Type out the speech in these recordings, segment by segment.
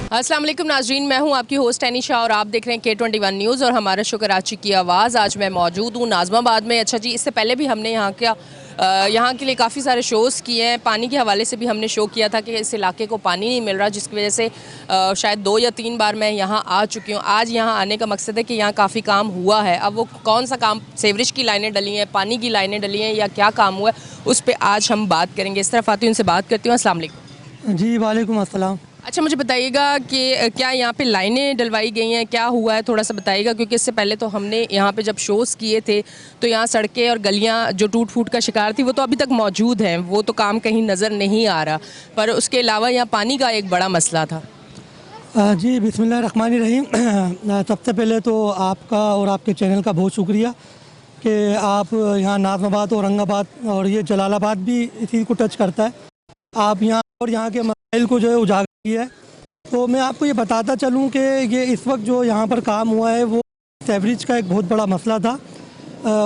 अस्सलाम वालेकुम नाजरीन, मैं हूं आपकी होस्ट एनिशा और आप देख रहे हैं K21 न्यूज़ और हमारा शो कराची की आवाज़। आज मैं मौजूद हूं नाज़माबाद में। अच्छा जी, इससे पहले भी हमने यहाँ के लिए काफ़ी सारे शोज़ किए हैं। पानी के हवाले से भी हमने शो किया था कि इस इलाके को पानी नहीं मिल रहा, जिसकी वजह से शायद 2 या 3 बार मैं यहाँ आ चुकी हूँ। आज यहाँ आने का मकसद है कि यहाँ काफ़ी काम हुआ है। अब वो कौन सा काम, सीवरेज की लाइनें डली हैं, पानी की लाइनें डली हैं या क्या काम हुआ है, उस पर आज हम बात करेंगे। इस तरफ आती हूँ, उनसे बात करती हूँ। अस्सलाम वालेकुम जी वालेकुम अस्सलाम। अच्छा, मुझे बताइएगा कि क्या यहाँ पे लाइनें डलवाई गई हैं, क्या हुआ है, थोड़ा सा बताइएगा। क्योंकि इससे पहले तो हमने यहाँ पे जब शोज़ किए थे तो यहाँ सड़कें और गलियाँ जो टूट फूट का शिकार थी वो तो अभी तक मौजूद हैं, वो तो काम कहीं नज़र नहीं आ रहा, पर उसके अलावा यहाँ पानी का एक बड़ा मसला था। जी बिस्मिल्लाहिर्रहमानिर्रहीम। सबसे पहले तो आपका और आपके चैनल का बहुत शुक्रिया कि आप यहाँ नाज़माबाद, औरंगाबाद और ये जलालाबाद भी इसी को टच करता है। आप यहाँ और यहाँ के मसाइल को जो है उजागर किया है। तो मैं आपको ये बताता चलूँ कि ये इस वक्त जो यहाँ पर काम हुआ है वो सीवरेज का एक बहुत बड़ा मसला था।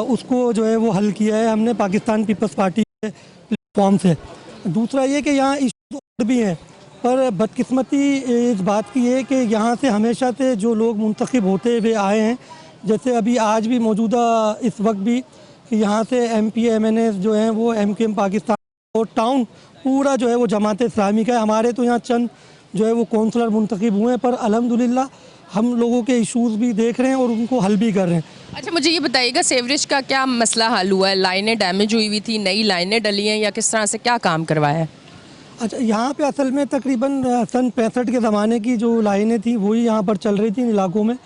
उसको जो है वो हल किया है हमने पाकिस्तान पीपल्स पार्टी के प्लेटफॉर्म से। दूसरा ये कि यहाँ इशूज़ और भी हैं, पर बदकिस्मती इस बात की है कि यहाँ से हमेशा से जो लोग मुंतखब होते हुए आए हैं, जैसे अभी आज भी मौजूदा इस वक्त भी कि यहाँ से MP MNA जो हैं वो MKM पाकिस्तान और टाउन पूरा जो है वो जमात इस्लामी का है। हमारे तो यहाँ चंद जो है वो कौंसलर मुंतखब हुए हैं, पर अल्हम्दुलिल्लाह हम लोगों के इश्यूज़ भी देख रहे हैं और उनको हल भी कर रहे हैं। अच्छा, मुझे ये बताइएगा सीवरेज का क्या मसला हल हुआ है? लाइनें डैमेज हुई थी, नई लाइनें डली हैं या किस तरह से क्या काम करवाया है? अच्छा, यहाँ पे असल में तकरीबन सन 65 के ज़माने की जो लाइनें थी वही यहाँ पर चल रही थी इन इलाकों में,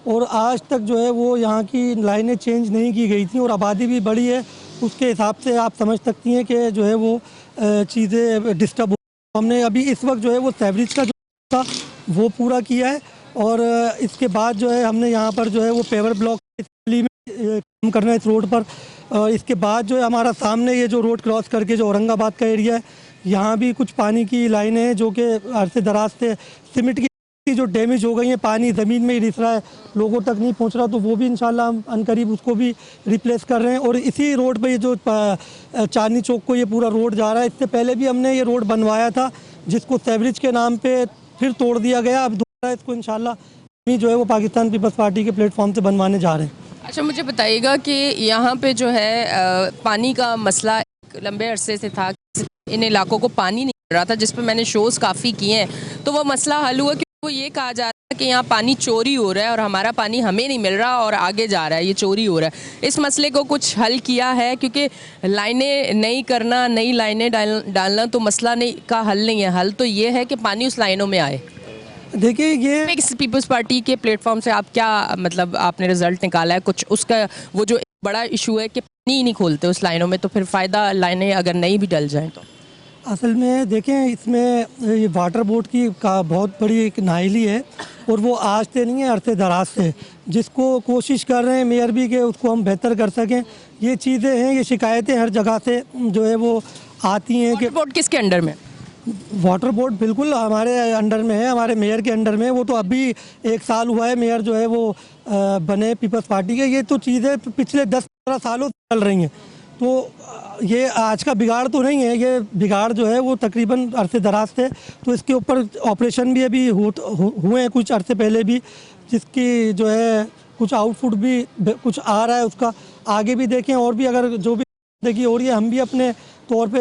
और आज तक जो है वो यहाँ की लाइनें चेंज नहीं की गई थी, और आबादी भी बड़ी है। उसके हिसाब से आप समझ सकती हैं कि जो है वो चीज़ें डिस्टर्ब हो। हमने अभी इस वक्त जो है वो सीवरेज का जो था वो पूरा किया है, और इसके बाद जो है हमने यहाँ पर जो है वो पेवर ब्लॉक में काम करना है इस रोड पर। इसके बाद जो है हमारा सामने ये जो रोड क्रॉस करके जो औरंगाबाद का एरिया है, यहाँ भी कुछ पानी की लाइनें हैं जो कि अरसे दराज से सीमेंट की जो डैमेज हो गई हैं, पानी ज़मीन में ही रिस रहा है, लोगों तक नहीं पहुँच रहा, तो वो भी इंशाल्लाह हम अनकरीब उसको भी रिप्लेस कर रहे हैं। और इसी रोड पे ये जो चांदनी चौक को ये पूरा रोड जा रहा है, इससे पहले भी हमने ये रोड बनवाया था जिसको सीवरेज के नाम पे फिर तोड़ दिया गया। अब दोबारा इसको इंशाल्लाह जो है वो पाकिस्तान पीपल्स पार्टी के प्लेटफॉर्म से बनवाने जा रहे हैं। अच्छा, मुझे बताइएगा कि यहाँ पे जो है पानी का मसला लंबे अरसे से था, इन इलाकों को पानी नहीं मिल रहा था, जिस पे मैंने शोज़ काफ़ी किए हैं, तो वो मसला हल हुआ। वो ये कहा जा रहा है कि यहाँ पानी चोरी हो रहा है और हमारा पानी हमें नहीं मिल रहा और आगे जा रहा है, ये चोरी हो रहा है। इस मसले को कुछ हल किया है? क्योंकि लाइनें नई करना, नई लाइनें डालना तो मसला नहीं का हल नहीं है। हल तो ये है कि पानी उस लाइनों में आए। देखिए, ये पीपल्स पार्टी के प्लेटफॉर्म से आप क्या मतलब आपने रिजल्ट निकाला है कुछ उसका? वो जो बड़ा इशू है कि पानी नहीं खोलते उस लाइनों में, तो फिर फ़ायदा लाइनें अगर नहीं भी डल जाएँ तो? असल में देखें, इसमें ये वाटर बोर्ड की का बहुत बड़ी एक नाइली है, और वो आज से नहीं है, अरसे दराज से, जिसको कोशिश कर रहे हैं मेयर भी कि उसको हम बेहतर कर सकें। ये चीज़ें हैं, ये शिकायतें हर जगह से जो है वो आती हैं कि बोर्ड किसके अंडर में? वाटर बोर्ड बिल्कुल हमारे अंडर में है, हमारे मेयर के अंडर में। वो तो अभी 1 साल हुआ है मेयर जो है वो बने पीपल्स पार्टी के। ये तो चीज़ें पिछले 10-15 सालों से चल रही हैं, तो ये आज का बिगाड़ तो नहीं है। ये बिगाड़ जो है वो तकरीबन अरसे दराज से, तो इसके ऊपर ऑपरेशन भी अभी हुए हैं कुछ अरसे पहले भी, जिसकी जो है कुछ आउटपुट भी कुछ आ रहा है। उसका आगे भी देखें, और भी अगर जो भी देखिए हो रही है, हम भी अपने तौर पे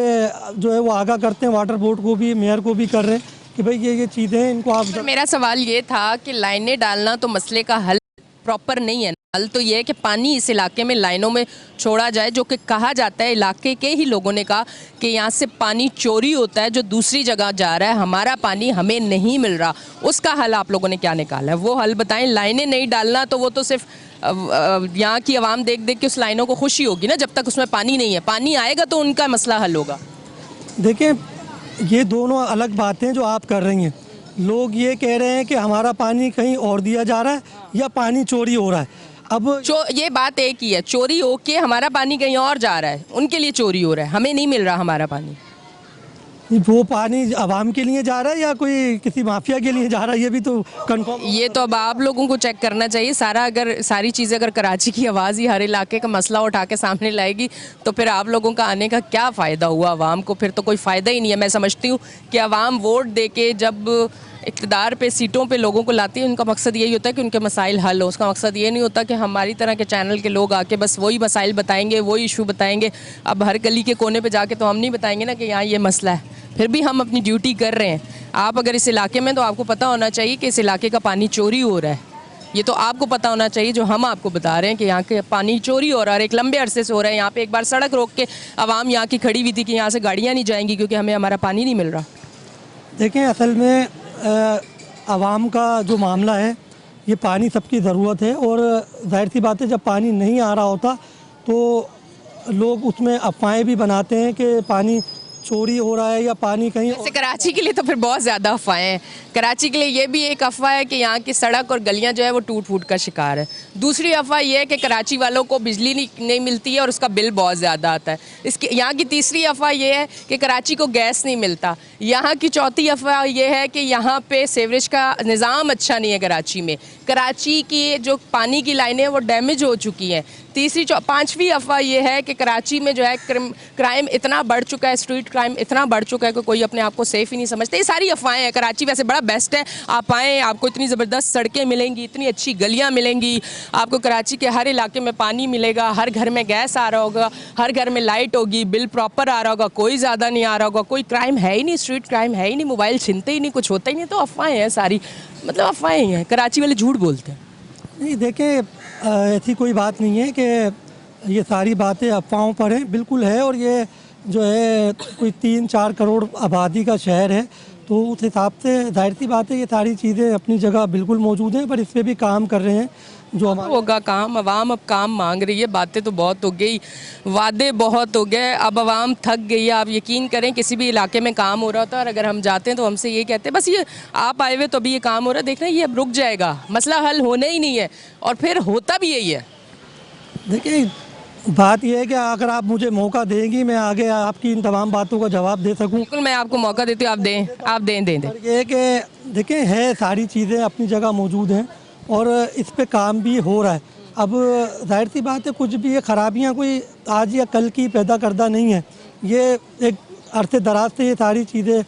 जो है वो आगाह करते हैं, वाटर बोर्ड को भी, मेयर को भी कर रहे हैं कि भाई ये चीज़ें हैं, इनको आप। मेरा सवाल ये था कि लाइनें डालना तो मसले का हल प्रॉपर नहीं है। हल तो ये है कि पानी इस इलाके में लाइनों में छोड़ा जाए, जो कि कहा जाता है, इलाके के ही लोगों ने कहा कि यहाँ से पानी चोरी होता है जो दूसरी जगह जा रहा है, हमारा पानी हमें नहीं मिल रहा। उसका हल आप लोगों ने क्या निकाला है, वो हल बताएं। लाइनें नहीं डालना तो वो तो सिर्फ यहाँ की आवाम देख देख के उस लाइनों को खुशी होगी ना, जब तक उसमें पानी नहीं है। पानी आएगा तो उनका मसला हल होगा। देखिए, ये दोनों अलग बातें जो आप कर रही हैं। लोग ये कह रहे हैं कि हमारा पानी कहीं और दिया जा रहा है या पानी चोरी हो रहा है। अब ये बात एक ही है, चोरी हो के हमारा पानी कहीं और जा रहा है, उनके लिए चोरी हो रहा है, हमें नहीं मिल रहा हमारा पानी। वो पानी आवाम के लिए जा रहा है या कोई किसी माफिया के लिए जा रहा है, ये भी तो कंफर्म। ये तो अब आप लोगों को चेक करना चाहिए। सारी चीज़ें अगर कराची की आवाज़ ही हर इलाके का मसला उठा के सामने लाएगी तो फिर आप लोगों का आने का क्या फ़ायदा हुआ? आवाम को फिर तो कोई फ़ायदा ही नहीं है। मैं समझती हूँ कि आवाम वोट दे के जब इक़्तिदार पे, सीटों पे लोगों को लाती है, उनका मकसद यही होता है कि उनके मसाइल हल हो। उसका मकसद ये नहीं होता कि हमारी तरह के चैनल के लोग आके बस वही मसाइल बताएंगे, वही इशू बताएंगे। अब हर गली के कोने पे जाके तो हम नहीं बताएंगे ना कि यहाँ ये मसला है। फिर भी हम अपनी ड्यूटी कर रहे हैं। आप अगर इस इलाके में, तो आपको पता होना चाहिए कि इस इलाके का पानी चोरी हो रहा है। ये तो आपको पता होना चाहिए, जो हम आपको बता रहे हैं कि यहाँ के पानी चोरी हो रहा है, एक लंबे अरसे से हो रहा है। यहाँ पे एक बार सड़क रोक के आवाम यहाँ की खड़ी हुई थी कि यहाँ से गाड़ियाँ नहीं जाएंगी क्योंकि हमें हमारा पानी नहीं मिल रहा। देखें, असल में आवाम का जो मामला है, ये पानी सबकी ज़रूरत है। और जाहिर सी बात है, जब पानी नहीं आ रहा होता तो लोग उसमें अफवाहें भी बनाते हैं कि पानी चोरी हो रहा है या पानी कहीं। वैसे कराची के लिए तो फिर बहुत ज़्यादा अफवाहें हैं। कराची के लिए ये भी एक अफवाह है कि यहाँ की सड़क और गलियाँ जो है वो टूट फूट का शिकार है। दूसरी अफवाह ये है कि कराची वालों को बिजली नहीं मिलती है और उसका बिल बहुत ज़्यादा आता है। इसकी यहाँ की तीसरी अफवाह ये है कि कराची को गैस नहीं मिलता। यहाँ की चौथी अफवाह ये है कि यहाँ पे सीवरेज का निज़ाम अच्छा नहीं है कराची में। कराची की जो पानी की लाइनें वो डैमेज हो चुकी हैं। पांचवी अफवाह ये है कि कराची में जो है क्राइम इतना बढ़ चुका है, स्ट्रीट क्राइम इतना बढ़ चुका है कि कोई अपने आप को सेफ ही नहीं समझते। ये सारी अफवाहें हैं। कराची वैसे बड़ा बेस्ट है, आप आएँ, आपको इतनी ज़बरदस्त सड़कें मिलेंगी, इतनी अच्छी गलियाँ मिलेंगी, आपको कराची के हर इलाके में पानी मिलेगा, हर घर में गैस आ रहा होगा, हर घर में लाइट होगी, बिल प्रॉपर आ रहा होगा, कोई ज़्यादा नहीं आ रहा होगा, कोई क्राइम है ही नहीं, स्ट्रीट क्राइम है ही नहीं, मोबाइल छीनते ही नहीं, कुछ होता ही नहीं। तो अफवाहें हैं सारी, मतलब अफवाहें ही हैं। कराची वाले झूठ बोलते हैं। नहीं, देखें, ऐसी कोई बात नहीं है कि ये सारी बातें अफवाहों पर हैं। बिल्कुल है। और ये जो है कोई 3-4 करोड़ आबादी का शहर है, तो उस हिसाब से जाहिर सी बात है ये सारी चीज़ें अपनी जगह बिल्कुल मौजूद हैं। पर इस पर भी काम कर रहे हैं जो हमारा होगा काम। अवाम अब काम मांग रही है। बातें तो बहुत हो गई, वादे बहुत हो गए, अब अवाम थक गई है। आप यकीन करें, किसी भी इलाके में काम हो रहा होता है और अगर हम जाते हैं तो हमसे ये कहते हैं बस ये आप आए हुए तो अभी ये काम हो रहा है, देखना ये अब रुक जाएगा, मसला हल होने ही नहीं है। और फिर होता भी यही है। देखिए, बात यह है कि अगर आप मुझे मौका देंगी, मैं आगे आपकी इन तमाम बातों का जवाब दे सकूं। बिल्कुल, मैं आपको मौका देती हूँ, आप दें। और ये है कि देखें, है सारी चीज़ें अपनी जगह मौजूद हैं और इस पे काम भी हो रहा है। अब जाहिर सी बात है, कुछ भी ये ख़राबियाँ कोई आज या कल की पैदा करदा नहीं है। ये एक अरसे दराज से ये सारी चीज़ें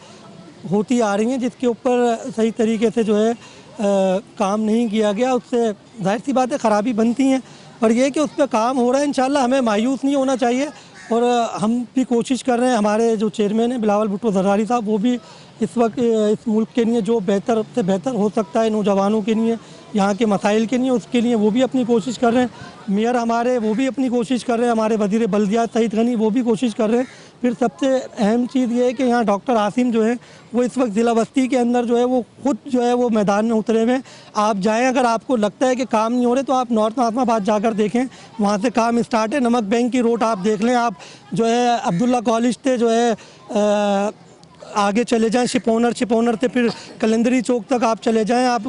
होती आ रही हैं, जिसके ऊपर सही तरीके से जो है काम नहीं किया गया, उससे जाहिर सी बात है ख़राबी बनती हैं। पर यह कि उस पर काम हो रहा है। इंशाल्लाह हमें मायूस नहीं होना चाहिए और हम भी कोशिश कर रहे हैं। हमारे जो चेयरमैन हैं बिलावल भुट्टो ज़रदारी साहब, वो भी इस वक्त इस मुल्क के लिए जो बेहतर से बेहतर हो सकता है नौजवानों के लिए, यहाँ के मसाइल के लिए, उसके लिए वो भी अपनी कोशिश कर रहे हैं। मेयर हमारे वो भी अपनी कोशिश कर रहे हैं, हमारे वज़ीर बल्दियात सईद गनी वो भी कोशिश कर रहे हैं। फिर सबसे अहम चीज़ ये है कि यहाँ डॉक्टर आसिम जो है वो इस वक्त ज़िला बस्ती के अंदर जो है वो खुद जो है वो मैदान में उतरे हुए हैं। आप जाएँ, अगर आपको लगता है कि काम नहीं हो रहे तो आप नॉर्थ नाज़माबाद जाकर देखें, वहाँ से काम स्टार्ट है। नमक बैंक की रोड आप देख लें, आप जो है अब्दुल्ला कॉलेज से जो है आगे चले जाएं, शिपोनर से फिर कलंदरी चौक तक आप चले जाएं, आप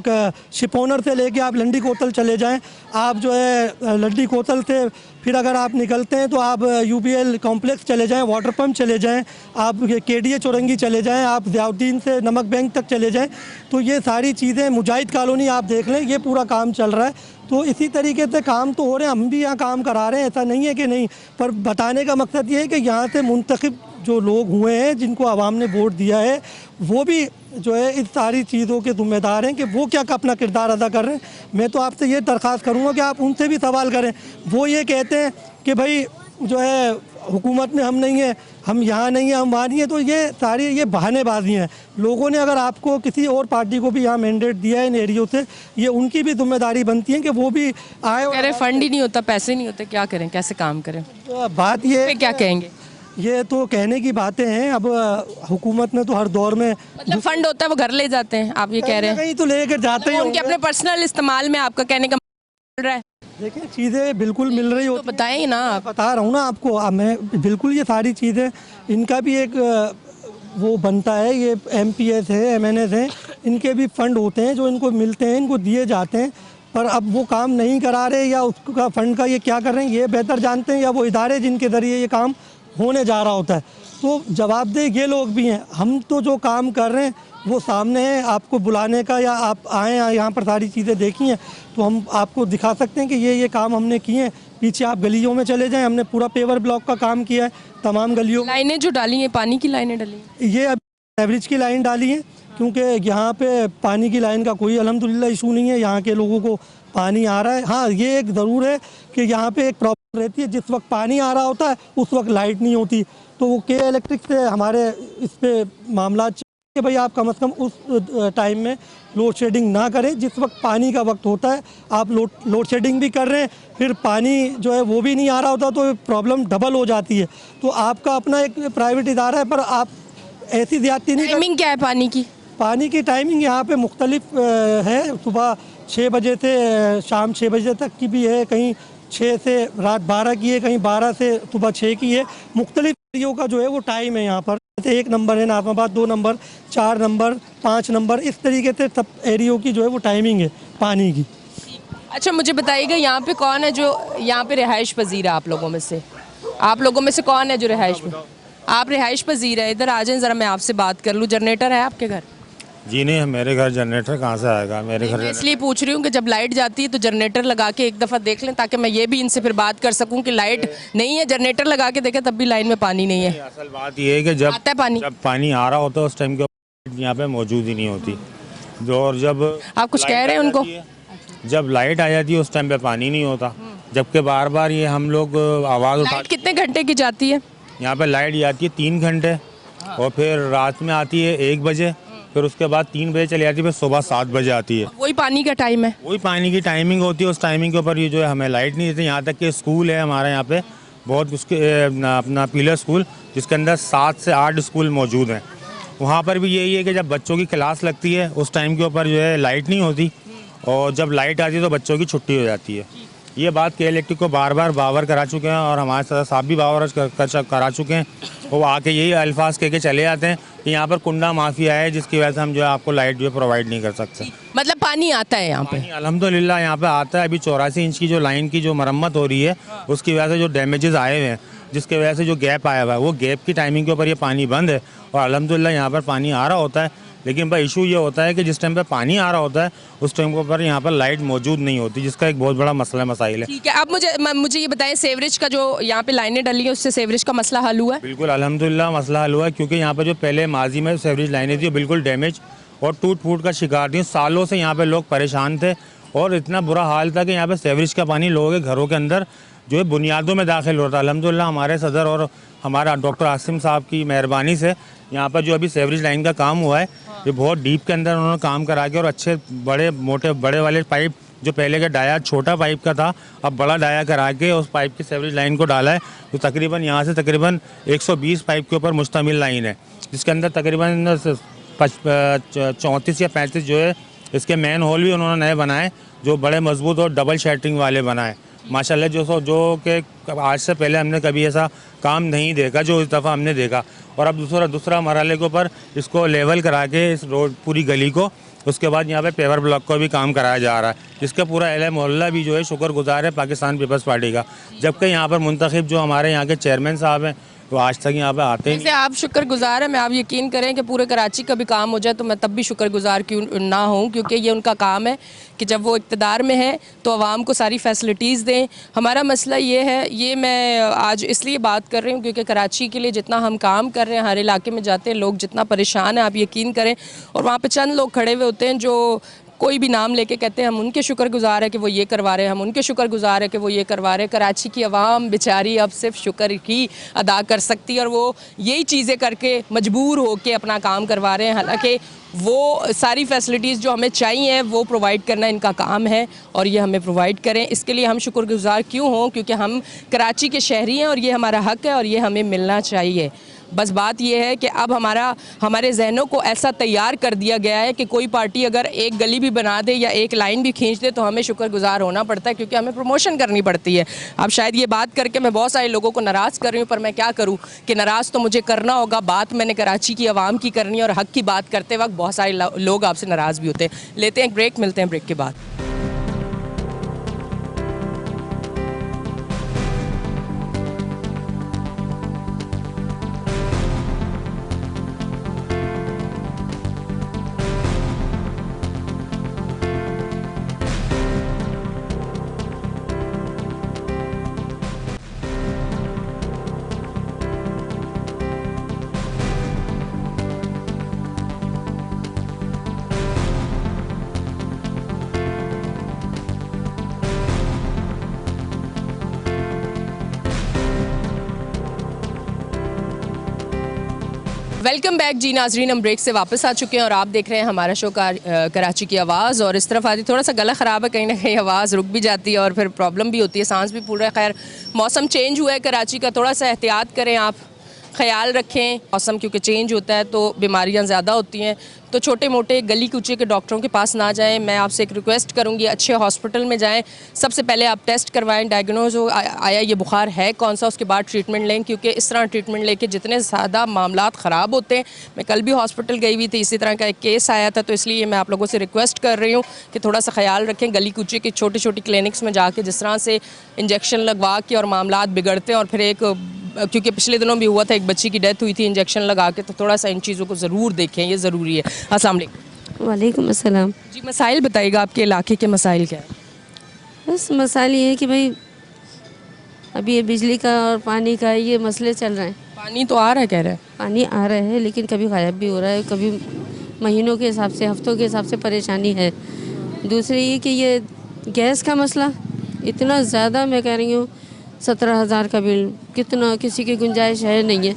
शिपोनर से लेके आप लंडी कोतल चले जाएं, आप जो है लंडी कोतल से फिर अगर आप निकलते हैं तो आप यूबीएल कॉम्प्लेक्स चले जाएं, वाटर पंप चले जाएं, आप केडीए चौरंगी चले जाएं, आप ज़ियाउद्दीन से नमक बैंक तक चले जाएं। तो ये सारी चीज़ें, मुजाहिद कॉलोनी आप देख लें, ये पूरा काम चल रहा है। तो इसी तरीके से काम तो हो रहे हैं, हम भी यहाँ काम करा रहे हैं, ऐसा नहीं है कि नहीं। पर बताने का मकसद ये है कि यहाँ से मुंतखब जो लोग हुए हैं, जिनको आवाम ने वोट दिया है, वो भी जो है इस सारी चीज़ों के ज़िम्मेदार हैं कि वो क्या अपना किरदार अदा कर रहे हैं। मैं तो आपसे ये दरख्वास्त करूँगा कि आप उनसे भी सवाल करें। वो ये कहते हैं कि भाई जो है हुकूमत में हम नहीं हैं, हम यहाँ नहीं हैं, हम वहाँ नहीं हैं। तो ये सारी ये बहानेबाजी हैं। लोगों ने अगर आपको किसी और पार्टी को भी यहाँ मैंडेट दिया है इन एरियो से, ये उनकी भी जिम्मेदारी बनती है कि वो भी आए। अरे फंड ही नहीं होता, पैसे नहीं होते, क्या करें, कैसे काम करें? तो बात ये क्या कहेंगे? ये तो कहने की बातें हैं। अब हुकूमत ने तो हर दौर में मतलब फंड होता है वो घर ले जाते हैं, आप ये कह रहे हैं? कहीं तो लेकर जाते हैं उनके अपने पर्सनल इस्तेमाल में, आपका कहने का मिल रहा है? देखिए, चीज़ें बिल्कुल मिल रही होती, तो बताएं ना आप। बता रहा हूँ ना आपको। अब मैं बिल्कुल ये सारी चीज़ें, इनका भी एक वो बनता है, ये MPS है, MNS हैं, इनके भी फंड होते हैं जो इनको मिलते हैं, इनको दिए जाते हैं। पर अब वो काम नहीं करा रहे या उसका फंड का ये क्या कर रहे हैं ये बेहतर जानते हैं, या वो इदारे जिनके ज़रिए ये काम होने जा रहा होता है। तो जवाबदेह ये लोग भी हैं। हम तो जो काम कर रहे हैं वो सामने है, आपको बुलाने का या आप आएँ यहाँ पर सारी चीज़ें देखी हैं तो हम आपको दिखा सकते हैं कि ये काम हमने किए हैं। पीछे आप गलियों में चले जाएं, हमने पूरा पेवर ब्लॉक का काम किया है तमाम गलियों। लाइनें जो डाली हैं, पानी की लाइनें डाली हैं, ये अब एवरेज की लाइन डाली है क्योंकि यहाँ पे पानी की लाइन का कोई अल्हम्दुलिल्लाह इशू नहीं है, यहाँ के लोगों को पानी आ रहा है। हाँ, ये एक ज़रूर है कि यहाँ पे एक प्रॉब्लम रहती है, जिस वक्त पानी आ रहा होता है उस वक्त लाइट नहीं होती, तो वो के इलेक्ट्रिक से हमारे इस पे मामला कि भाई आप कम से कम उस टाइम में लोड शेडिंग ना करें, जिस वक्त पानी का वक्त होता है। आप लोड शेडिंग भी कर रहे हैं, फिर पानी जो है वो भी नहीं आ रहा होता, तो प्रॉब्लम डबल हो जाती है। तो आपका अपना एक प्राइवेट इदारा है, पर आप ऐसी ज़्यादती नहीं टाइमिंग क्या है पानी की? पानी की टाइमिंग यहाँ पे मुख्तलिफ है, सुबह 6 बजे से शाम 6 बजे तक की भी है, कहीं 6 से रात 12 की है, कहीं 12 से सुबह 6 की है। मुख्तलिफ एरियो का जो है वो टाइम है यहाँ पर। जैसे 1 नंबर है नाज़माबाद, 2 नंबर, 4 नंबर, 5 नंबर, इस तरीके से सब एरियो की जो है वो टाइमिंग है पानी की। अच्छा, मुझे बताइएगा यहाँ पे कौन है जो यहाँ पे रिहाइश पजीर है? आप लोगों में से कौन है जो रिहाइश में? आप रिहाइश पजीर है, इधर आ जाएं ज़रा, मैं आपसे बात कर लूँ। जनरेटर है आपके घर? जी नहीं, मेरे घर जनरेटर कहाँ से आएगा? मेरे घर मैं इसलिए पूछ रही हूँ कि जब लाइट जाती है तो जनरेटर लगा के एक दफ़ा देख लें, ताकि मैं ये भी इनसे फिर बात कर सकूँ कि लाइट नहीं है, जनरेटर लगा के देखें तब भी लाइन में पानी नहीं है। असल बात ये है कि जब आता है पानी? जब पानी आ रहा होता है उस टाइम के यहाँ पे मौजूद ही नहीं होती, जो और जब आप कुछ कह रहे हैं उनको? जब लाइट आ जाती है उस टाइम पे पानी नहीं होता, जबकि बार बार ये हम लोग आवाज़ उठा। लाइट कितने घंटे की जाती है? यहाँ पे लाइट जाती है 3 घंटे, और फिर रात में आती है 1 बजे, फिर उसके बाद 3 बजे चली जाती है, फिर सुबह 7 बजे आती है। वही पानी का टाइम है? वही पानी की टाइमिंग होती है। उस टाइमिंग के ऊपर ये जो है हमें लाइट नहीं देती। यहाँ तक कि स्कूल है हमारे यहाँ पे बहुत, उसके अपना पीलर स्कूल, जिसके अंदर 7 से 8 स्कूल मौजूद हैं। वहाँ पर भी यही है कि जब बच्चों की क्लास लगती है उस टाइम के ऊपर जो है लाइट नहीं होती, और जब लाइट आती है तो बच्चों की छुट्टी हो जाती है। ये बात के इलेक्ट्रिक को बार बार बावर करा चुके हैं, और हमारे सदर साहब भी बावर करा चुके हैं। वो आके यही अल्फाज कह के चले जाते हैं कि यहाँ पर कुंडा माफिया है, जिसकी वजह से हम जो है आपको लाइट जो है प्रोवाइड नहीं कर सकते। मतलब पानी आता है यहाँ पे? अल्हम्दुलिल्लाह यहाँ पे आता है। अभी 84 इंच की जो लाइन की जो मरम्मत हो रही है, उसकी वजह से जो डैमेजेस आए हुए हैं, जिसकी वजह से जो गैप आया हुआ है, वो गैप की टाइमिंग के ऊपर ये पानी बंद है, और अल्हम्दुलिल्लाह यहाँ पर पानी आ रहा होता है। लेकिन भाई इशू ये होता है कि जिस टाइम पे पानी आ रहा होता है उस टाइम के ऊपर यहाँ पर लाइट मौजूद नहीं होती, जिसका एक बहुत बड़ा मसला मसाइल है। ठीक है, आप मुझे ये बताएं, सेवरेज का जो यहाँ पे लाइनें डली हैं उससे सेवरेज का मसला हल हुआ है? बिल्कुल अल्हम्दुलिल्लाह मसला हल हुआ है, क्योंकि यहाँ पर जो पहले माजी में सेवरेज लाइनें थी वो बिल्कुल डैमेज और टूट फूट का शिकार थी। सालों से यहाँ पर लोग परेशान थे, और इतना बुरा हाल था कि यहाँ पर सेवरेज का पानी लोगों के घरों के अंदर जो है बुनियादों में दाखिल होता है। अल्हम्दुलिल्लाह हमारे सदर और हमारा डॉक्टर आसिम साहब की मेहरबानी से यहाँ पर जो अभी सेवरेज लाइन का काम हुआ है, ये बहुत डीप के अंदर उन्होंने काम करा के, और अच्छे बड़े मोटे बड़े वाले पाइप, जो पहले का डाया छोटा पाइप का था, अब बड़ा डाया करा के उस पाइप की सेवरेज लाइन को डाला है। तो तकरीबन यहाँ से तकरीबन 120 पाइप के ऊपर मुश्तमिल लाइन है, जिसके अंदर तकरीबन 34 या 35 जो है इसके मेन होल भी उन्होंने नए बनाए, जो बड़े मजबूत और डबल शैटरिंग वाले बनाए माशाल्लाह। जो कि आज से पहले हमने कभी ऐसा काम नहीं देखा जो इस दफ़ा हमने देखा। और अब दूसरा मरहले के ऊपर इसको लेवल करा के इस रोड पूरी गली को, उसके बाद यहाँ पे पेवर ब्लॉक को भी काम कराया जा रहा है, जिसका पूरा अहले मोहल्ला भी जो है शुक्रगुजार है पाकिस्तान पीपल्स पार्टी का। जबकि यहाँ पर मुंतखब जो हमारे यहाँ के चेयरमैन साहब हैं वो आज तक यहाँ पे आते हैं। आप शुक्रगुजार हैं, मैं आप यकीन करें कि पूरे कराची का भी काम हो जाए तो मैं तब भी शुक्रगुजार क्यों ना हूँ, क्योंकि ये उनका काम है कि जब वो इक़्तिदार में है तो आवाम को सारी फैसिलिटीज़ दें। हमारा मसला ये है, ये मैं आज इसलिए बात कर रही हूँ क्योंकि कराची के लिए जितना हम काम कर रहे हैं, हर इलाके में जाते हैं, लोग जितना परेशान हैं आप यकीन करें, और वहाँ पर चंद लोग खड़े हुए होते हैं जो कोई भी नाम लेके कहते हैं हम उनके शुक्रगुजार है कि वो ये करवा रहे हैं, हम उनके शुक्रगुजार है कि वो ये करवा रहे हैं। कराची की आवाम बेचारी अब सिर्फ शुक्र ही अदा कर सकती है, और वो यही चीज़ें करके मजबूर हो के अपना काम करवा रहे हैं। हालांकि वो सारी फैसिलिटीज़ जो हमें चाहिए वो प्रोवाइड करना इनका काम है, और ये हमें प्रोवाइड करें। इसके लिए हम शुक्रगुजार क्यों हों? क्योंकि हम कराची के शहरी हैं और ये हमारा हक़ है और ये हमें मिलना चाहिए। बस बात यह है कि अब हमारे जहनों को ऐसा तैयार कर दिया गया है कि कोई पार्टी अगर एक गली भी बना दे या एक लाइन भी खींच दे तो हमें शुक्रगुजार होना पड़ता है, क्योंकि हमें प्रमोशन करनी पड़ती है। अब शायद ये बात करके मैं बहुत सारे लोगों को नाराज़ कर रही हूँ, पर मैं क्या करूँ कि नाराज़ तो मुझे करना होगा। बात मैंने कराची की आवाम की करनी है, और हक़ की बात करते वक्त बहुत सारे लोग आपसे नाराज़ भी होते हैं। लेते हैं एक ब्रेक, मिलते हैं ब्रेक के बाद। वेलकम बैक जी नाजरीन, हम ब्रेक से वापस आ चुके हैं और आप देख रहे हैं हमारा शो कराची की आवाज़। और इस तरफ आती थोड़ा सा गला ख़राब है, कहीं ना कहीं आवाज़ रुक भी जाती है और फिर प्रॉब्लम भी होती है, सांस भी फूल रहा है। खैर मौसम चेंज हुआ है कराची का, थोड़ा सा एहतियात करें आप, ख्याल रखें। मौसम क्योंकि चेंज होता है तो बीमारियां ज़्यादा होती हैं, तो छोटे मोटे गली कूचे के डॉक्टरों के पास ना जाएं। मैं आपसे एक रिक्वेस्ट करूंगी, अच्छे हॉस्पिटल में जाएं, सबसे पहले आप टेस्ट करवाएं, डायग्नोज हो आया ये बुखार है कौन सा, उसके बाद ट्रीटमेंट लें, क्योंकि इस तरह ट्रीटमेंट लेके जितने ज़्यादा मामलात ख़राब होते हैं। मैं कल भी हॉस्पिटल गई हुई थी, इसी तरह का एक केस आया था, तो इसलिए मैं आप लोगों से रिक्वेस्ट कर रही हूँ कि थोड़ा सा ख्याल रखें। गली कूचे की छोटी छोटी क्लिनिक्स में जाके जिस तरह से इंजेक्शन लगवा के और मामलात बिगड़ते हैं, और फिर एक क्योंकि पिछले दिनों भी हुआ था, एक बच्ची की डेथ हुई थी इंजेक्शन लगा के, तो थोड़ा सा इन चीज़ों को ज़रूर देखें, ये ज़रूरी है। अस्सलाम वालेकुम। वालेकुम अस्सलाम। जी मसाइल बताइएगा, आपके इलाके के मसाइल क्या है? बस मसाइल ये है कि भाई अभी ये बिजली का और पानी का ये मसले चल रहे हैं। पानी तो आ रहा है कह रहे हैं। पानी आ रहा है लेकिन कभी गायब भी हो रहा है, कभी महीनों के हिसाब से, हफ्तों के हिसाब से परेशानी है। दूसरी ये कि ये गैस का मसला इतना ज़्यादा, मैं कह रही हूँ 17,000 का बिल, कितना किसी की गुंजाइश है नहीं है।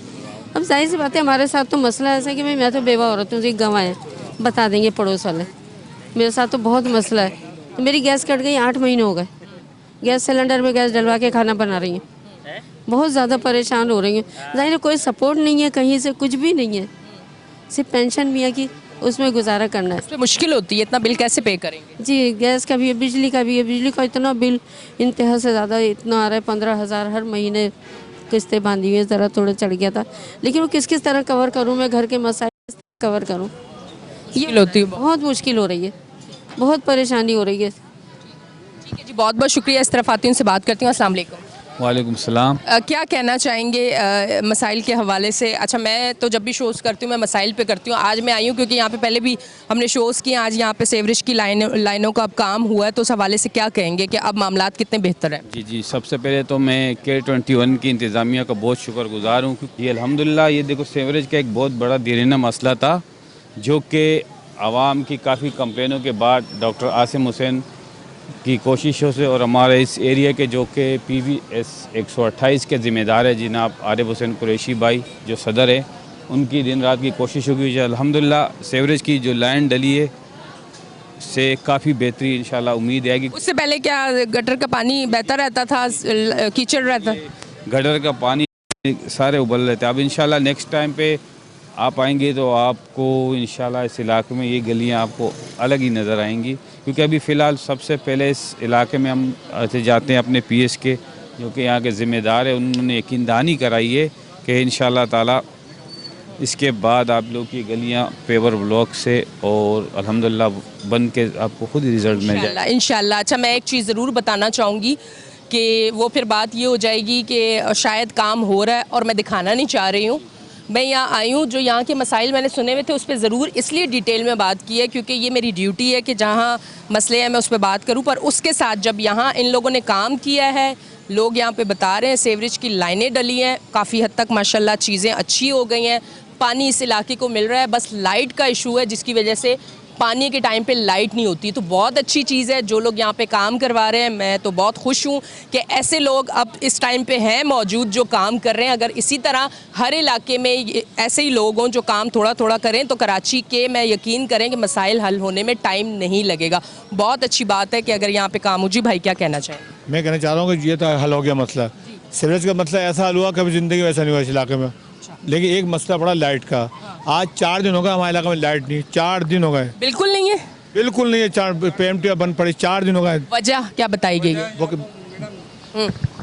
अब जाहिर सी बात है, हमारे साथ तो मसला ऐसा है कि भाई मैं तो बेवा औरत हूँ, गंवा है, बता देंगे पड़ोस वाले। मेरे साथ तो बहुत मसला है। तो मेरी गैस कट गई, 8 महीने हो गए। गैस सिलेंडर में गैस डलवा के खाना बना रही हूँ, बहुत ज़्यादा परेशान हो रही हूँ। जाहिर है कोई सपोर्ट नहीं है कहीं से, कुछ भी नहीं है, सिर्फ पेंशन मियाँ की, उसमें गुजारा करना है। तो मुश्किल होती है, इतना बिल कैसे पे करेंगे? जी गैस का भी है, बिजली का भी है। बिजली का इतना बिल इंतहा से ज़्यादा इतना आ रहा है, 15,000 हर महीने किस्तें बांधी हुई है। ज़रा थोड़ा चढ़ गया था, लेकिन वो किस तरह कवर करूँ मैं, घर के मसाइल कवर करूँ, ये होती है बहुत मुश्किल हो रही है, बहुत परेशानी हो रही है। ठीक है जी, बहुत बहुत शुक्रिया। इस तरफ आती हूँ, से बात करती हूँ। अस्सलाम वालेकुम। वालेकुम सलाम। क्या कहना चाहेंगे मसाइल के हवाले से? अच्छा, मैं तो जब भी शोज़ करती हूँ मैं मसाइल पे करती हूँ। आज मैं आई हूँ क्योंकि यहाँ पे पहले भी हमने शोज़ किए, आज यहाँ पे सेवरेज की लाइनों का अब काम हुआ है, तो उस हवाले से क्या कहेंगे कि अब मामलात कितने बेहतर हैं? जी, सबसे पहले तो मैं K21 की इंतज़ामिया का बहुत शुक्रगुजार हूँ क्योंकि अल्हम्दुलिल्लाह ये देखो सेवरेज का एक बहुत बड़ा देरीना मसला था, जो कि आवाम की काफ़ी कंप्लेनों के बाद डॉक्टर आसिम हुसैन की कोशिशों से और हमारे इस एरिया के जो कि PVS 128 के ज़िम्मेदार है जनाब आरिफ हुसैन कुरैशी भाई जो सदर है, उनकी दिन रात की कोशिशों की वजह अल्हम्दुलिल्लाह सेवरेज की जो लाइन डली है से काफ़ी बेहतरी इंशाल्लाह उम्मीद है कि उससे पहले क्या गटर का पानी बहता रहता था, कीचड़ रहता? गटर का पानी सारे उबल रहे थे। अब इंशाल्लाह नेक्स्ट टाइम पे आप आएंगे तो आपको इंशाल्लाह इस इलाके में ये गलियां आपको अलग ही नज़र आएंगी, क्योंकि अभी फ़िलहाल सबसे पहले इस इलाके में हम जाते हैं अपने PS के जो कि यहाँ के ज़िम्मेदार है, उन्होंने यकीन दहानी कराई है कि इंशाल्लाह ताला इसके बाद आप लोग की गलियाँ पेवर ब्लॉक से और अल्हम्दुलिल्लाह बन के आपको खुद रिज़ल्ट मिल जाए इंशाल्लाह। अच्छा, मैं एक चीज़ ज़रूर बताना चाहूँगी कि वो फिर बात ये हो जाएगी कि शायद काम हो रहा है और मैं दिखाना नहीं चाह रही हूँ। मैं यहाँ आई हूँ, जो यहाँ के मसाइल मैंने सुने हुए थे उस पर ज़रूर इसलिए डिटेल में बात की है क्योंकि ये मेरी ड्यूटी है कि जहाँ मसले हैं मैं उस पर बात करूँ। पर उसके साथ जब यहाँ इन लोगों ने काम किया है, लोग यहाँ पे बता रहे हैं सेवरेज की लाइनें डली हैं, काफ़ी हद तक माशाल्लाह चीज़ें अच्छी हो गई हैं, पानी इस इलाके को मिल रहा है। बस लाइट का इशू है जिसकी वजह से पानी के टाइम पे लाइट नहीं होती। तो बहुत अच्छी चीज़ है जो लोग यहाँ पे काम करवा रहे हैं, मैं तो बहुत खुश हूँ कि ऐसे लोग अब इस टाइम पे हैं मौजूद जो काम कर रहे हैं। अगर इसी तरह हर इलाके में ऐसे ही लोग हों जो काम थोड़ा थोड़ा करें तो कराची के मैं यकीन करें कि मसाइल हल होने में टाइम नहीं लगेगा। बहुत अच्छी बात है कि अगर यहाँ पे काम हो। जी भाई क्या कहना चाहें? मैं कहना चाह रहा हूँ कि ये तो हल हो गया मसला, सीवरेज का मसला ऐसा हल हुआ कभी ज़िंदगी में ऐसा नहीं हुआ इस इलाके में। लेकिन एक मसला पड़ा लाइट का, आज 4 दिन हो गए हमारे इलाके में लाइट नहीं, 4 दिन हो गए बिल्कुल नहीं है, बिल्कुल नहीं है। 4 PMT बंद पड़ी, 4 दिन हो गए। वजह क्या बताई गई?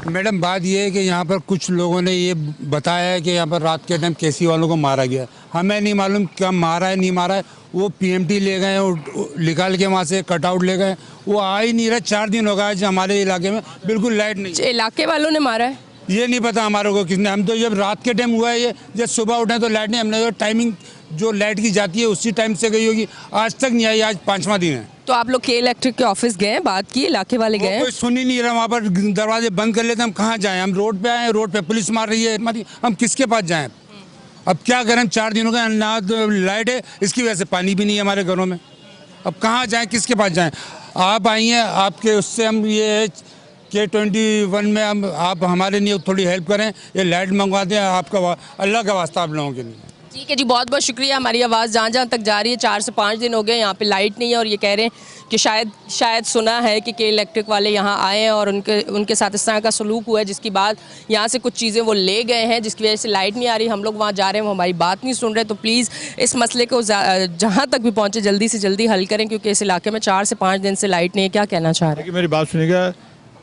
मैडम बात ये है कि यहाँ पर कुछ लोगों ने ये बताया है कि यहाँ पर रात के टाइम KC वालों को मारा गया। हमें नहीं मालूम क्या मारा है नहीं मारा है, वो PMT ले गए और निकाल के वहाँ से कटआउट ले गए, वो आ ही नहीं रहा। 4 दिन हो गए आज हमारे इलाके में बिल्कुल लाइट नहीं। इलाके वालों ने मारा है ये नहीं पता हमारे को किसने, हम तो जब रात के टाइम हुआ है ये, जब सुबह उठे तो लाइट नहीं, हमने टाइमिंग जो लाइट की जाती है उसी टाइम से गई होगी, आज तक नहीं आई, आज 5वां दिन है। तो आप लोग के इलेक्ट्रिक के ऑफिस गए, बात की, इलाके वाले गए? कोई सुन ही नहीं रहा, वहाँ पर दरवाजे बंद कर लेते, हम कहाँ जाएं? हम रोड पे आए, रोड पे पुलिस मार रही है हमारी, हम किसके पास जाएं? अब क्या करें? 4 दिनों का ना लाइट है, इसकी वजह से पानी भी नहीं है हमारे घरों में। अब कहाँ जाएं, किसके पास जाएं? आप आई हैं, आपके उससे हम ये K21 में हम आप हमारे लिए थोड़ी हेल्प करें, ये लाइट मंगवा दें, आपका अल्लाह का वास्ता आप लोगों के लिए। ठीक है जी, बहुत बहुत शुक्रिया। हमारी आवाज़ जहाँ जहाँ तक जा रही है, 4 से 5 दिन हो गए यहाँ पे लाइट नहीं है, और ये कह रहे हैं कि शायद सुना है कि इलेक्ट्रिक वाले यहाँ आए हैं और उनके साथ इस तरह का सलूक हुआ है, जिसकी बाद यहाँ से कुछ चीज़ें वो ले गए हैं, जिसकी वजह से लाइट नहीं आ रही। हम लोग वहाँ जा रहे हैं, वो हमारी बात नहीं सुन रहे। तो प्लीज़ इस मसले को जहाँ तक भी पहुँचे जल्दी से जल्दी हल करें, क्योंकि इस इलाके में 4 से 5 दिन से लाइट नहीं है। क्या कहना चाह रहे हैं? देखिए मेरी बात सुनिएगा,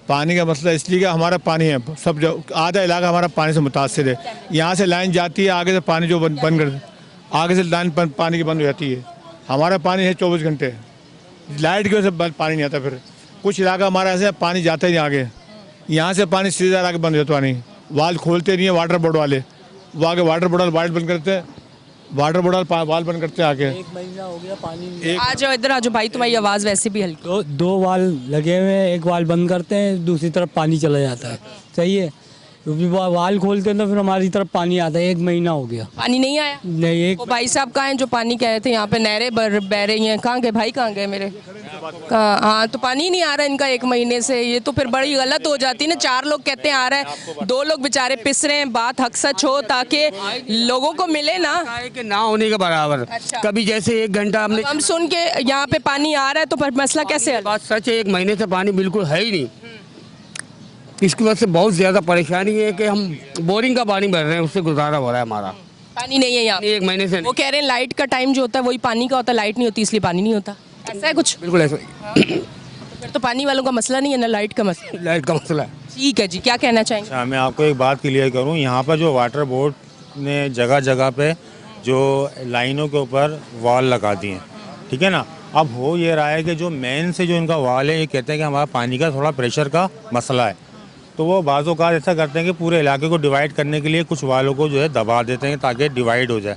पानी का मसला इसलिए कि हमारा पानी है सब आधा इलाका हमारा पानी से मुतासिर है। यहाँ से लाइन जाती है, आगे से पानी जो बंद कर, आगे से लाइन पानी की बंद हो जाती है। हमारा पानी है 24 घंटे, लाइट की वजह से पानी नहीं आता। फिर कुछ इलाका हमारा ऐसे पानी जाता ही नहीं आगे, यहाँ से पानी सीधा आगे बंद हो जाता। पानी वाल खोलते नहीं है वाटर बोर्ड वाले, वो आगे वाटर बोर्ड वाल बंद करते हैं, वाटर बोर्ड वाल बंद करते हैं आगे। 1 महीना हो गया पानी। आ जाओ इधर, आ जाओ भाई, तुम्हारी आवाज़ वैसे भी हल्की। दो वाल लगे हुए हैं, एक वाल बंद करते हैं, दूसरी तरफ पानी चला जाता है। सही है, क्योंकि वाल खोलते हैं तो फिर हमारी तरफ पानी आता है। 1 महीना हो गया पानी नहीं आया। नहीं, वो भाई साहब कहाँ हैं जो पानी कह रहे थे यहाँ पे नहरें बह रही हैं? कहाँ गए भाई, कहाँ गए मेरे? हाँ, तो पानी नहीं आ रहा इनका 1 महीने से। ये तो फिर बड़ी गलत हो जाती है ना। 4 लोग कहते हैं आ रहा है, 2 लोग बेचारे पिस रहे हैं। बात हक सच हो ताकि लोगों को मिले ना, कि ना होने के बराबर। अच्छा। कभी जैसे 1 घंटा हमने हम सुन के यहाँ पे पानी आ रहा है, तो फिर मसला कैसे हल? बात सच है, 1 महीने से पानी बिल्कुल है ही नहीं। इसकी वजह से बहुत ज़्यादा परेशानी है कि हम बोरिंग का पानी भर रहे हैं, उससे गुजारा हो रहा है हमारा। पानी नहीं है यहाँ। 1 महीने से वो कह रहे हैं लाइट का टाइम जो होता है वही पानी का होता है, लाइट नहीं होती इसलिए पानी नहीं होता। ऐसा है कुछ? बिल्कुल ऐसा ही। फिर तो पानी वालों का मसला नहीं है ना, लाइट का मसला। लाइट का मसला है। ठीक है जी, क्या कहना चाहेंगे? अच्छा, मैं आपको एक बात क्लियर करूं, यहाँ पर जो वाटर बोर्ड ने जगह जगह पे जो लाइनों के ऊपर वॉल लगा दिए हैं, ठीक है ना। अब हो ये रहा है कि जो मेन से जो इनका वॉल है, ये कहते हैं कि हमारा पानी का थोड़ा प्रेशर का मसला है। तो वो बाज़ों का ऐसा करते हैं कि पूरे इलाके को डिवाइड करने के लिए कुछ वालों को जो है दबा देते हैं ताकि डिवाइड हो जाए।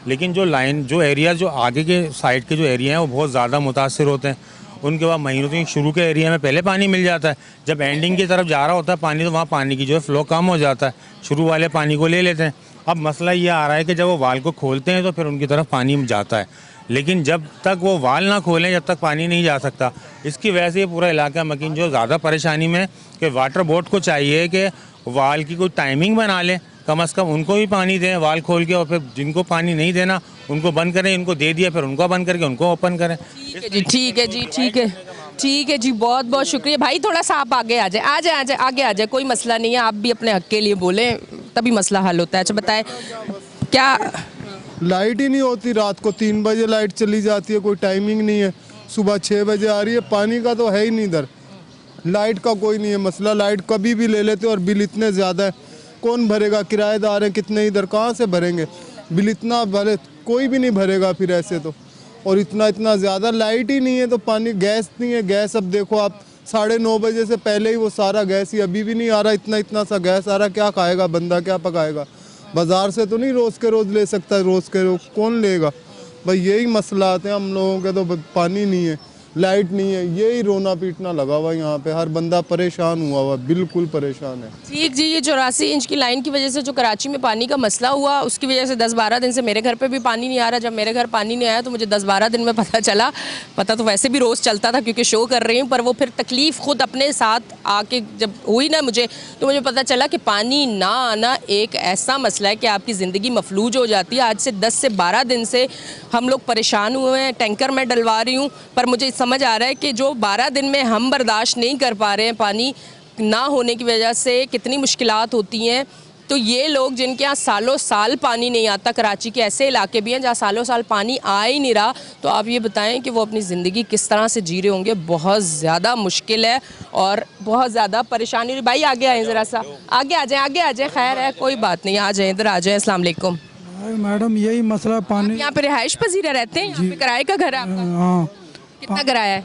लेकिन जो एरिया जो आगे के साइड के जो एरिया हैं वो बहुत ज़्यादा मुतासिर होते हैं। उनके बाद महीनों तक शुरू के एरिया में पहले पानी मिल जाता है, जब एंडिंग की तरफ जा रहा होता है पानी, तो वहाँ पानी की जो है फ़्लो कम हो जाता है, शुरू वाले पानी को ले लेते हैं। अब मसला ये आ रहा है कि जब वो वाल को खोलते हैं तो फिर उनकी तरफ पानी जाता है, लेकिन जब तक वो वाल ना खोलें जब तक पानी नहीं जा सकता। इसकी वजह से ये पूरा इलाका मकीन जो ज़्यादा परेशानी में, कि वाटर बोर्ड को चाहिए कि वाल की कोई टाइमिंग बना लें, कम से कम उनको भी पानी दें वाल खोल के, और फिर जिनको पानी नहीं देना उनको बंद करें, इनको दे दिया फिर उनको बंद करके उनको ओपन करें। ठीक है जी, ठीक है जी, ठीक है, ठीक है जी, बहुत बहुत शुक्रिया भाई। थोड़ा सा आप आगे आ जाए, आगे आ जाए, कोई मसला नहीं है। आप भी अपने हक के लिए बोलें तभी मसला हल होता है। अच्छा बताएं, क्या लाइट ही नहीं होती? रात को 3 बजे लाइट चली जाती है, कोई टाइमिंग नहीं है। सुबह 6 बजे आ रही है। पानी का तो है ही नहीं इधर, लाइट का कोई नहीं है मसला। लाइट कभी भी ले लेते और बिल इतने ज़्यादा है, कौन भरेगा? किराएदार हैं कितने, इधर कहाँ से भरेंगे बिल? इतना भरे कोई भी नहीं भरेगा फिर ऐसे तो। और इतना ज़्यादा लाइट ही नहीं है तो पानी, गैस नहीं है। गैस अब देखो आप 9:30 बजे से पहले ही वो सारा गैस ही अभी भी नहीं आ रहा। इतना सा गैस आ रहा, क्या खाएगा बंदा, क्या पकाएगा? बाज़ार से तो नहीं रोज़ के रोज़ ले सकता, रोज़ के रोज़ कौन लेगा भाई? यही मसला आते हैं हम लोगों के, तो पानी नहीं है, लाइट नहीं है, यही रोना पीटना लगा हुआ यहाँ पे। हर बंदा परेशान हुआ, बिल्कुल परेशान है। ठीक जी, ये 84 इंच की लाइन की वजह से जो कराची में पानी का मसला हुआ, उसकी वजह से 10-12 दिन से मेरे घर पे भी पानी नहीं आ रहा। जब मेरे घर पानी नहीं आया तो मुझे 10-12 दिन में पता चला। पता तो वैसे भी रोज़ चलता था क्योंकि शो कर रही हूँ, पर वो फिर तकलीफ़ खुद अपने साथ आके जब हुई ना मुझे, तो मुझे पता चला कि पानी ना आना एक ऐसा मसला है कि आपकी ज़िंदगी मफलूज हो जाती है। आज से 10 से 12 दिन से हम लोग परेशान हुए हैं। टैंकर में डलवा रही हूँ, पर मुझे समझ आ रहा है कि जो 12 दिन में हम बर्दाश्त नहीं कर पा रहे हैं पानी ना होने की वजह से, कितनी मुश्किलात होती हैं। तो ये लोग जिनके यहाँ सालों साल पानी नहीं आता, कराची के ऐसे इलाके भी हैं जहाँ सालों साल पानी आ ही नहीं रहा, तो आप ये बताएं कि वो अपनी ज़िंदगी किस तरह से जी रहे होंगे। बहुत ज़्यादा मुश्किल है और बहुत ज़्यादा परेशानी। भाई आगे आए, ज़रा सा आगे आ जाए। खैर है, कोई बात नहीं, आ जाए, इधर आ जाए। अस्सलाम वालेकुम मैडम, यही मसला पानी। यहाँ पे रिहाइश पजीरा रहते हैं? यहाँ पे किराए का घर है आपका? हाँ, कितना किराया है?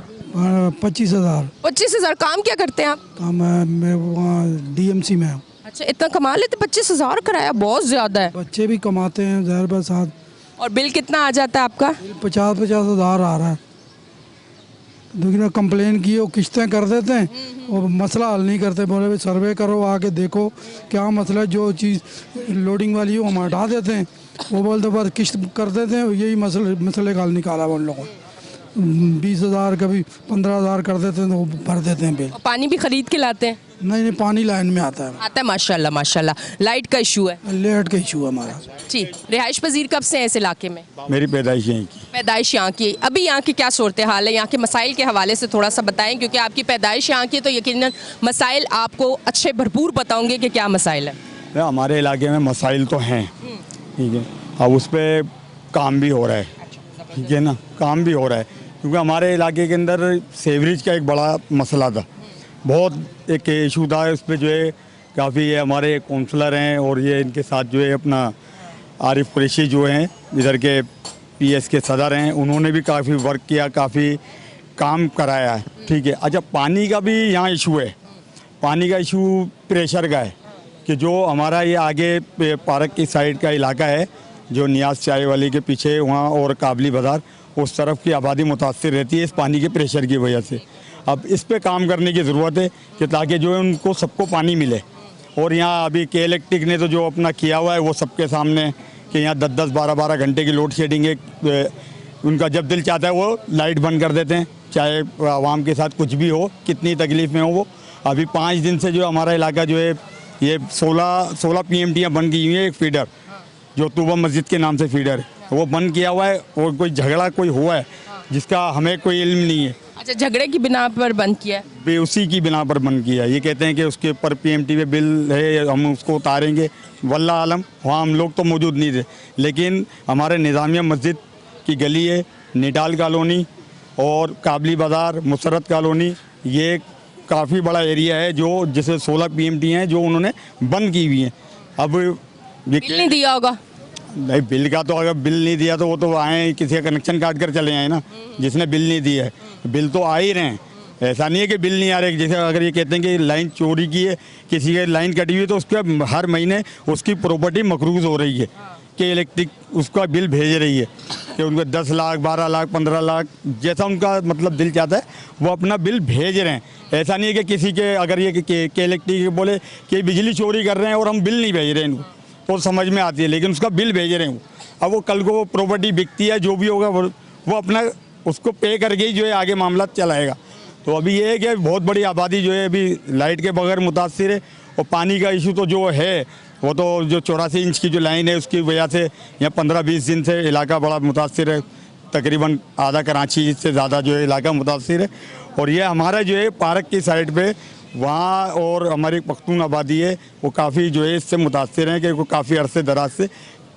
25,000। 25,000। काम क्या करते हैं आप? काम मैं वहाँ DMC में हूँ। अच्छा, इतना कमा लेते? 25,000 किराया बहुत ज़्यादा है। बच्चे भी कमाते हैं ज़हर पर साथ। और बिल कितना आ जाता है आपका? 50,000 आ रहा है। देखिए कंप्लेन की, वो किश्तें कर देते हैं और मसला हल नहीं करते। बोले भाई सर्वे करो, आके देखो क्या मसला है। जो चीज़ लोडिंग वाली है वो हम हटा देते हैं, वो बोलते बस किश्त कर देते हैं। यही मसले का हल निकाला उन लोगों ने। 20,000 कभी 15,000 कर देते हैं तो वो भर देते हैं बिल। और पानी भी ख़रीद के लाते हैं? नहीं नहीं, पानी लाइन में आता है। आता है, माशाल्लाह माशाल्लाह। लाइट का इशू है? लेट का इशू है हमारा। जी, रिहाइश पजीर कब से है इस इलाके में? मेरी पैदाइश यहीं की। पैदाइश यहाँ की। अभी यहाँ की क्या सूरत हाल है, यहाँ के मसाइल के हवाले से थोड़ा सा बताएं, क्योंकि आपकी पैदाइश यहाँ की है तो यकीनन मसाइल आपको अच्छे भरपूर पता होंगे कि क्या मसाइल है। हमारे इलाके में मसाइल तो हैं, ठीक है, अब उस पर काम भी हो रहा है, ठीक है ना, काम भी हो रहा है, क्योंकि हमारे इलाके के अंदर सेवरेज का एक बड़ा मसला था, बहुत एक इशू था। उस पर जो है काफ़ी ये हमारे काउंसलर हैं और ये इनके साथ जो है अपना आरिफ कुरैशी जो हैं इधर के पीएस के सदर हैं, उन्होंने भी काफ़ी वर्क किया, काफ़ी काम कराया है, ठीक है। अच्छा, पानी का भी यहाँ इशू है। पानी का इशू प्रेशर का है कि जो हमारा ये आगे पार्क की साइड का इलाका है, जो नियाज चाय वाली के पीछे वहाँ और काबली बाज़ार, उस तरफ की आबादी मुतासिर रहती है इस पानी के प्रेशर की वजह से। अब इस पे काम करने की ज़रूरत है कि ताकि जो है उनको सबको पानी मिले। और यहाँ अभी के इलेक्ट्रिक ने तो जो अपना किया हुआ है वो सबके सामने कि यहाँ 10-10, 12-12 घंटे की लोड शेडिंग है। उनका जब दिल चाहता है वो लाइट बंद कर देते हैं, चाहे आवाम के साथ कुछ भी हो, कितनी तकलीफ़ में हो वो। अभी 5 दिन से जो हमारा इलाका जो है ये 16 PMT बंद की हुई है। एक फीडर जो तूबा मस्जिद के नाम से फीडर है वो बंद किया हुआ है, और कोई झगड़ा कोई हुआ है जिसका हमें कोई इल्म नहीं है। अच्छा, झगड़े की बिना पर बंद किया है? उसी की बिना पर बंद किया है। ये कहते हैं कि उसके ऊपर PMT पे बिल है, हम उसको उतारेंगे। वल्लाह आलम, वहाँ हम लोग तो मौजूद नहीं थे, लेकिन हमारे निज़ामिया मस्जिद की गली है, निटाल कॉलोनी और काबली बाज़ार, मुसरत कॉलोनी, ये काफ़ी बड़ा एरिया है जो जिसे 16 PMT हैं जो उन्होंने बंद की हुई हैं। अब ये बिल नहीं दिया होगा? नहीं, बिल का तो अगर बिल नहीं दिया तो वो तो आए किसी का कनेक्शन काट कर चले आए ना, जिसने बिल नहीं दिया है। बिल तो आ ही रहे हैं, ऐसा नहीं है कि बिल नहीं आ रहे। जैसे अगर ये कहते हैं कि लाइन चोरी की है, किसी की लाइन कटी हुई है, तो उसका हर महीने उसकी प्रॉपर्टी मकरूज हो रही है कि इलेक्ट्रिक उसका बिल भेज रही है कि उनको 10 लाख, 12 लाख, 15 लाख, जैसा उनका मतलब दिल चाहता है वो अपना बिल भेज रहे हैं। ऐसा नहीं है कि किसी के अगर ये कि इलेक्ट्रिक बोले कि बिजली चोरी कर रहे हैं और हम बिल नहीं भेज रहे हैं, इनको तो समझ में आती है, लेकिन उसका बिल भेज रहे हैं वो। अब वो कल को वो प्रॉपर्टी बिकती है, जो भी होगा वो अपना उसको पे करके ही जो है आगे मामला चलाएगा। तो अभी ये है कि बहुत बड़ी आबादी जो है अभी लाइट के बगैर मुतासिर है, और पानी का इशू तो जो है वो तो जो 84 इंच की जो लाइन है उसकी वजह से यहाँ 15-20 दिन से इलाका बड़ा मुतासिर है। तकरीबन आधा कराची से ज़्यादा जो है इलाका मुतासिर है। और ये हमारा जो है पार्क की साइड पे वहाँ और हमारी पख्तून आबादी है वो काफ़ी जो है इससे मुतासिर हैं कि वो काफ़ी अरसे दराज से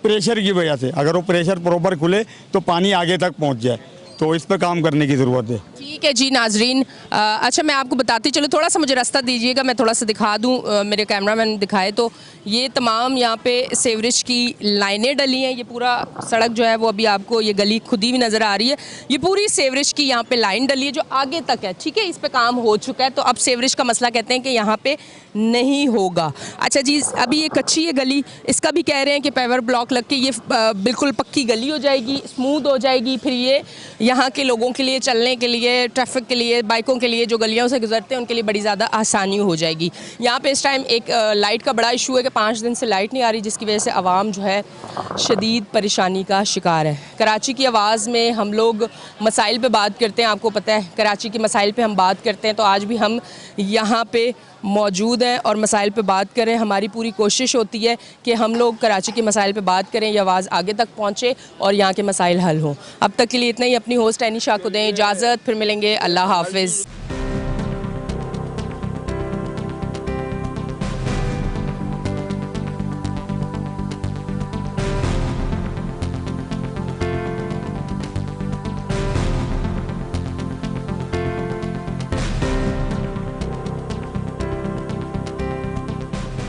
प्रेशर की वजह से, अगर वो प्रेशर प्रॉपर खुले तो पानी आगे तक पहुँच जाए, तो इस पर काम करने की ज़रूरत है। ठीक है जी नाजरीन। अच्छा, मैं आपको बताती चलो, थोड़ा सा मुझे रास्ता दीजिएगा, मैं थोड़ा सा दिखा दूं, मेरे कैमरामैन दिखाए तो ये तमाम यहाँ पे सेवरेज की लाइनें डली हैं। ये पूरा सड़क जो है वो अभी आपको ये गली खुदी हुई नज़र आ रही है। ये पूरी सेवरेज की यहाँ पे लाइन डली है जो आगे तक है, ठीक है, इस पर काम हो चुका है। तो अब सेवरेज का मसला कहते हैं कि यहाँ पे नहीं होगा। अच्छा जी, अभी ये कच्ची है गली, इसका भी कह रहे हैं कि पेवर ब्लॉक लग के ये बिल्कुल पक्की गली हो जाएगी, स्मूथ हो जाएगी। फिर ये यहाँ के लोगों के लिए, चलने के लिए, ट्रैफिक के लिए, बाइकों के लिए जो गलियों से गुजरते हैं उनके लिए बड़ी ज़्यादा आसानी हो जाएगी। यहाँ पे इस टाइम एक लाइट का बड़ा इशू है कि 5 दिन से लाइट नहीं आ रही, जिसकी वजह से आवाम जो है शदीद परेशानी का शिकार है। कराची की आवाज़ में हम लोग मसाइल पे बात करते हैं, आपको पता है कराची के मसाइल पे हम बात करते हैं, तो आज भी हम यहाँ पे मौजूद हैं और मसाइल पे बात करें। हमारी पूरी कोशिश होती है कि हम लोग कराची के मसाइल पे बात करें, ये आवाज़ आगे तक पहुँचे और यहाँ के मसाइल हल हों। अब तक के लिए इतना ही। अपनी होस्ट एनी शाह को दें इजाज़त, फिर मिलेंगे। अल्लाह हाफिज़।